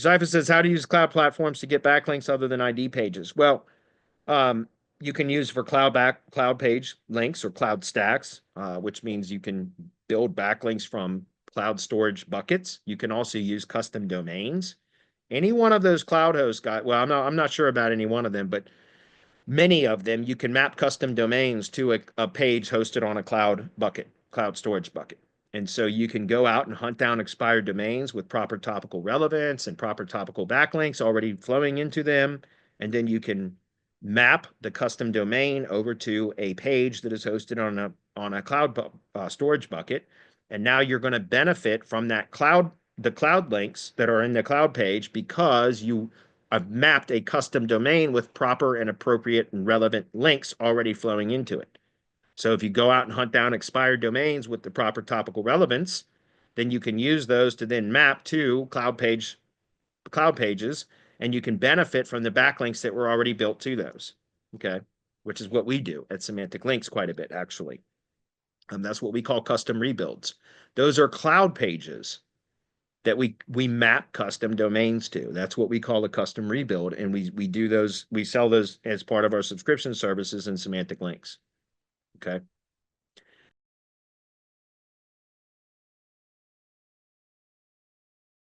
Zypher says, how to use cloud platforms to get backlinks other than ID pages? Well, you can use for cloud page links or cloud stacks, which means you can build backlinks from cloud storage buckets. You can also use custom domains. Any one of those cloud hosts got, well, I'm not sure about any one of them, but many of them you can map custom domains to a page hosted on a cloud storage bucket. And so you can go out and hunt down expired domains with proper topical relevance and proper topical backlinks already flowing into them. And then you can map the custom domain over to a page that is hosted on a cloud storage bucket. And now you're going to benefit from the cloud links that are in the cloud page because I've mapped a custom domain with proper and appropriate and relevant links already flowing into it. So if you go out and hunt down expired domains with the proper topical relevance, then you can use those to then map to cloud pages, and you can benefit from the backlinks that were already built to those. Okay, which is what we do at Semantic Links quite a bit, actually. That's what we call custom rebuilds. Those are cloud pages that we map custom domains to. That's what we call a custom rebuild, and we do those. We sell those as part of our subscription services in Semantic Links. Okay.